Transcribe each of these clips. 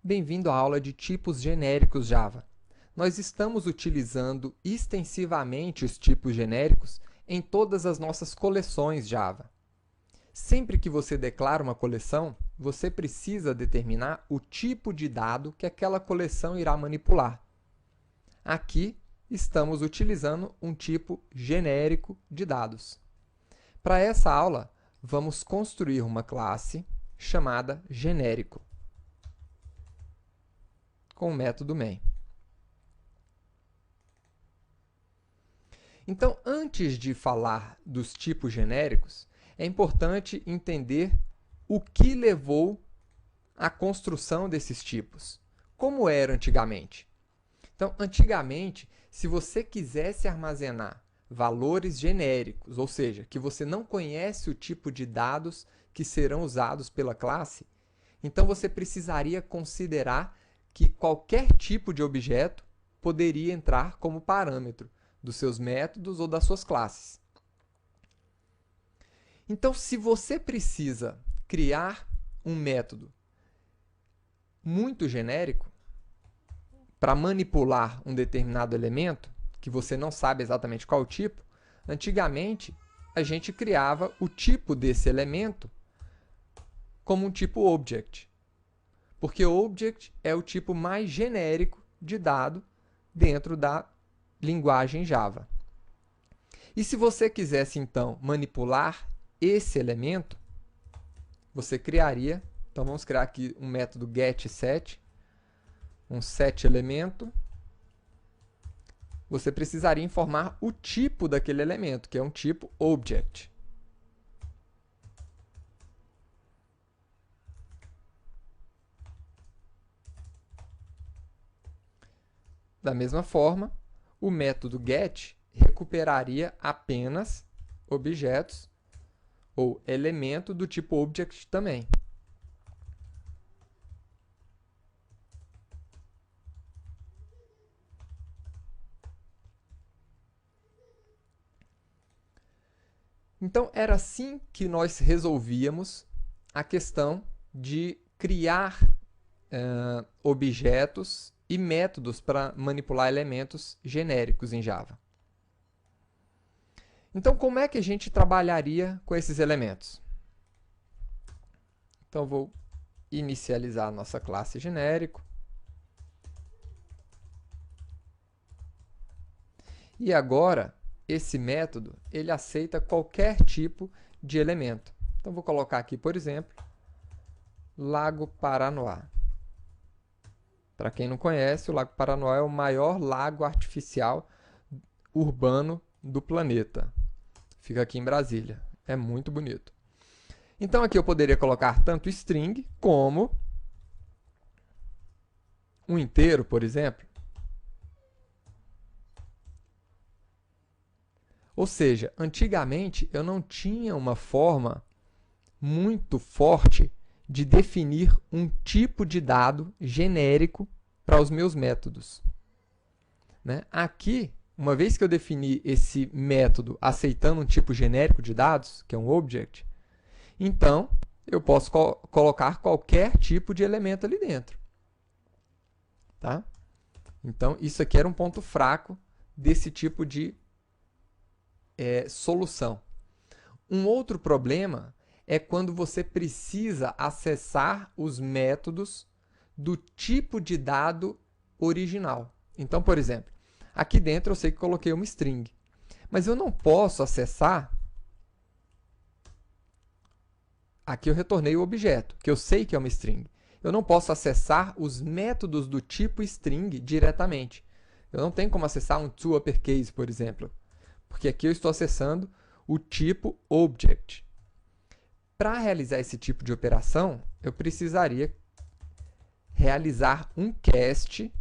Bem-vindo à aula de tipos genéricos Java. Nós estamos utilizando extensivamente os tipos genéricos em todas as nossas coleções Java. Sempre que você declara uma coleção, você precisa determinar o tipo de dado que aquela coleção irá manipular. Aqui, estamos utilizando um tipo genérico de dados. Para essa aula, vamos construir uma classe chamada genérico, com o método main. Então, antes de falar dos tipos genéricos, é importante entender o que levou à construção desses tipos. Como era antigamente? Então, antigamente, se você quisesse armazenar valores genéricos, ou seja, que você não conhece o tipo de dados que serão usados pela classe, então você precisaria considerar que qualquer tipo de objeto poderia entrar como parâmetro dos seus métodos ou das suas classes. Então, se você precisa criar um método muito genérico para manipular um determinado elemento, que você não sabe exatamente qual tipo, antigamente a gente criava o tipo desse elemento como um tipo object, porque object é o tipo mais genérico de dado dentro da linguagem Java. E se você quisesse, então, manipular esse elemento, você criaria, então vamos criar aqui um método getSet, um setElemento. Você precisaria informar o tipo daquele elemento, que é um tipo object. Da mesma forma, o método get recuperaria apenas objetos ou elemento do tipo object também. Então, era assim que nós resolvíamos a questão de criar objetos e métodos para manipular elementos genéricos em Java. Então, como é que a gente trabalharia com esses elementos? Então, vou inicializar a nossa classe genérico. E agora, esse método, ele aceita qualquer tipo de elemento. Então, vou colocar aqui, por exemplo, Lago Paranoá. Para quem não conhece, o Lago Paranoá é o maior lago artificial urbano do planeta. Fica aqui em Brasília. É muito bonito. Então, aqui eu poderia colocar tanto string como um inteiro, por exemplo. Ou seja, antigamente eu não tinha uma forma muito forte de definir um tipo de dado genérico para os meus métodos. Aqui, uma vez que eu defini esse método aceitando um tipo genérico de dados, que é um object, então eu posso colocar qualquer tipo de elemento ali dentro. Tá? Então, isso aqui era um ponto fraco desse tipo de solução. Um outro problema é quando você precisa acessar os métodos do tipo de dado original. Então, por exemplo, aqui dentro eu sei que coloquei uma string, mas eu não posso acessar. Aqui eu retornei o objeto, que eu sei que é uma string. Eu não posso acessar os métodos do tipo string diretamente. Eu não tenho como acessar um toUpperCase, por exemplo, porque aqui eu estou acessando o tipo object. Para realizar esse tipo de operação, eu precisaria realizar um cast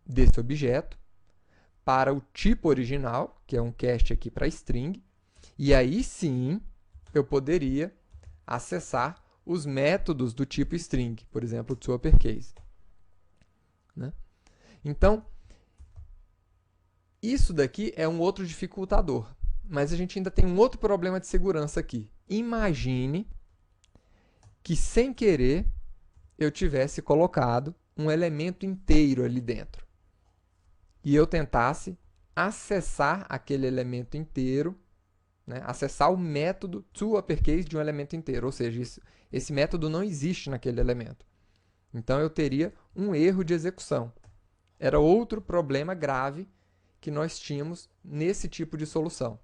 desse objeto para o tipo original, que é um cast aqui para string, e aí sim eu poderia acessar os métodos do tipo string, por exemplo, o toUpperCase. Então, isso daqui é um outro dificultador, mas a gente ainda tem um outro problema de segurança aqui. Imagine que, sem querer, eu tivesse colocado um elemento inteiro ali dentro e eu tentasse acessar aquele elemento inteiro, né, acessar o método toUpperCase de um elemento inteiro, ou seja, esse método não existe naquele elemento. Então eu teria um erro de execução. Era outro problema grave que nós tínhamos nesse tipo de solução.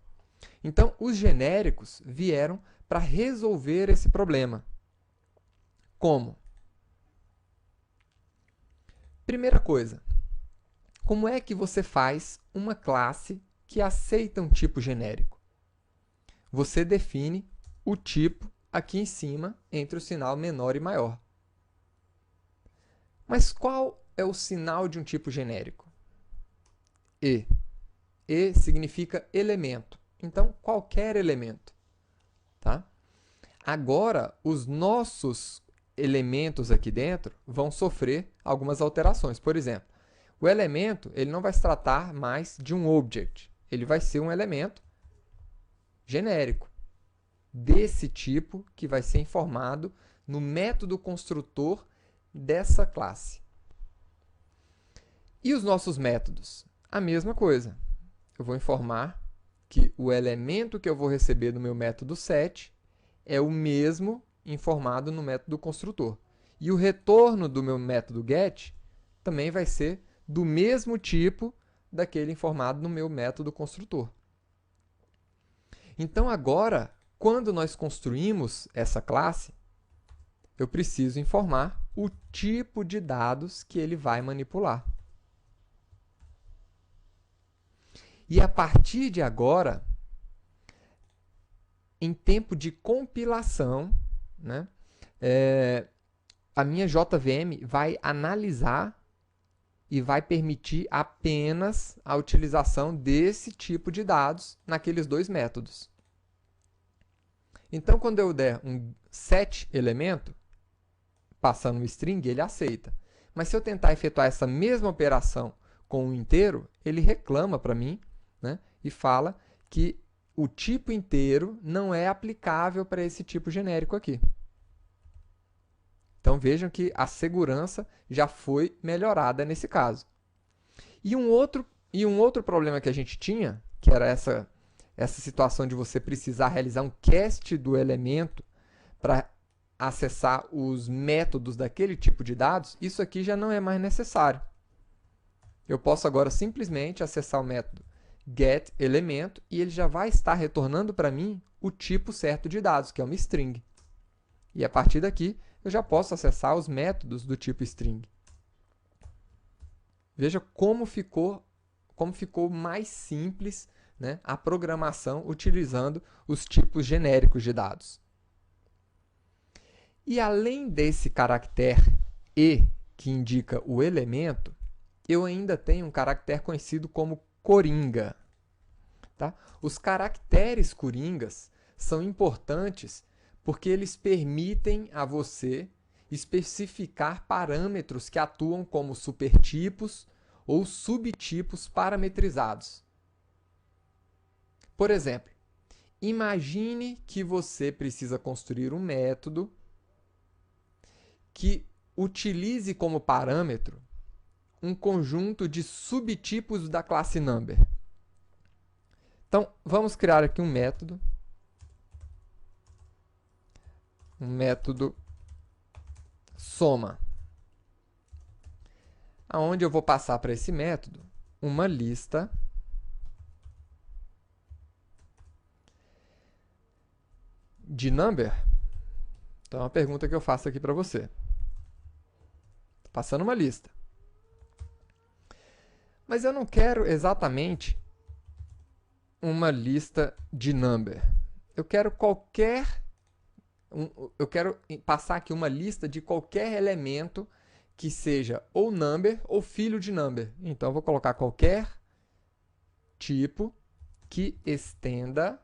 Então, os genéricos vieram para resolver esse problema. Como? Primeira coisa, como é que você faz uma classe que aceita um tipo genérico? Você define o tipo aqui em cima entre o sinal menor e maior. Mas qual é o sinal de um tipo genérico? E. E significa elemento. Então, qualquer elemento. Tá? Agora, os nossos elementos aqui dentro vão sofrer algumas alterações. Por exemplo, o elemento ele não vai se tratar mais de um object. Ele vai ser um elemento genérico desse tipo que vai ser informado no método construtor dessa classe. E os nossos métodos? A mesma coisa. Eu vou informar que o elemento que eu vou receber no meu método set é o mesmo informado no método construtor. E o retorno do meu método get também vai ser do mesmo tipo daquele informado no meu método construtor. Então, agora, quando nós construímos essa classe, eu preciso informar o tipo de dados que ele vai manipular. E a partir de agora, em tempo de compilação, né, a minha JVM vai analisar e vai permitir apenas a utilização desse tipo de dados naqueles dois métodos. Então, quando eu der um set elemento, passando um string, ele aceita. Mas se eu tentar efetuar essa mesma operação com um inteiro, ele reclama para mim, né, e fala que o tipo inteiro não é aplicável para esse tipo genérico aqui. Então, vejam que a segurança já foi melhorada nesse caso. E um outro problema que a gente tinha, que era essa situação de você precisar realizar um cast do elemento para acessar os métodos daquele tipo de dados, isso aqui já não é mais necessário. Eu posso agora simplesmente acessar o método getElemento e ele já vai estar retornando para mim o tipo certo de dados, que é uma string. E a partir daqui, eu já posso acessar os métodos do tipo string. Veja como ficou mais simples, né, a programação utilizando os tipos genéricos de dados. E além desse caractere E, que indica o elemento, eu ainda tenho um caractere conhecido como coringa. Tá? Os caracteres coringas são importantes porque eles permitem a você especificar parâmetros que atuam como supertipos ou subtipos parametrizados. Por exemplo, imagine que você precisa construir um método que utilize como parâmetro um conjunto de subtipos da classe number. Então, vamos criar aqui um método soma, onde eu vou passar para esse método uma lista de number. Então, é uma pergunta que eu faço aqui para você. Estou passando uma lista. Mas eu não quero exatamente uma lista de number. Eu quero passar aqui uma lista de qualquer elemento que seja ou number ou filho de number. Então, eu vou colocar qualquer tipo que estenda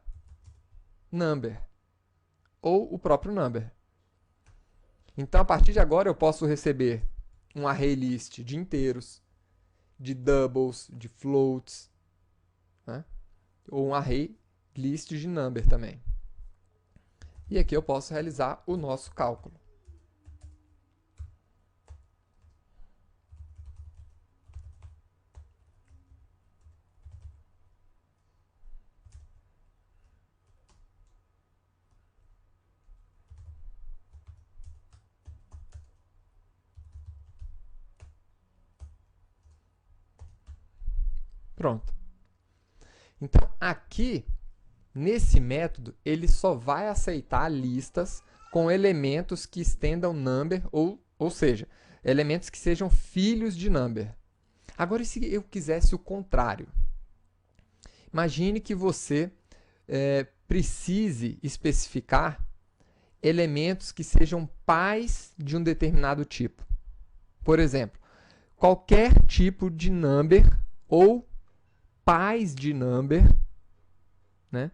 number ou o próprio number. Então, a partir de agora, eu posso receber um array list de inteiros, de doubles, de floats, né? Ou um array list de number também. E aqui eu posso realizar o nosso cálculo. Pronto. Então, aqui, nesse método, ele só vai aceitar listas com elementos que estendam number, ou seja, elementos que sejam filhos de number. Agora, e se eu quisesse o contrário? Imagine que você precise especificar elementos que sejam pais de um determinado tipo. Por exemplo, qualquer tipo de number ou pais de number, né,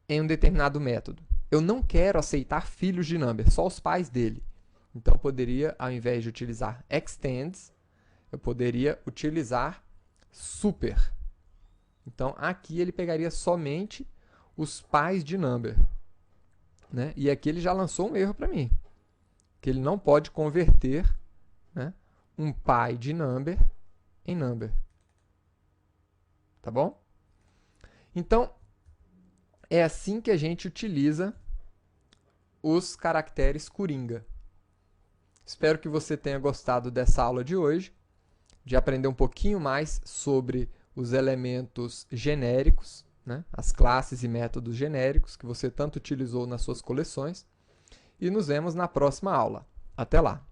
em um determinado método. Eu não quero aceitar filhos de number, só os pais dele. Então, eu poderia, ao invés de utilizar extends, eu poderia utilizar super. Então, aqui ele pegaria somente os pais de number. Né? E aqui ele já lançou um erro para mim, que ele não pode converter, né, um pai de number em number. Tá bom? Então, é assim que a gente utiliza os caracteres coringa. Espero que você tenha gostado dessa aula de hoje, de aprender um pouquinho mais sobre os elementos genéricos, né? As classes e métodos genéricos que você tanto utilizou nas suas coleções. E nos vemos na próxima aula. Até lá!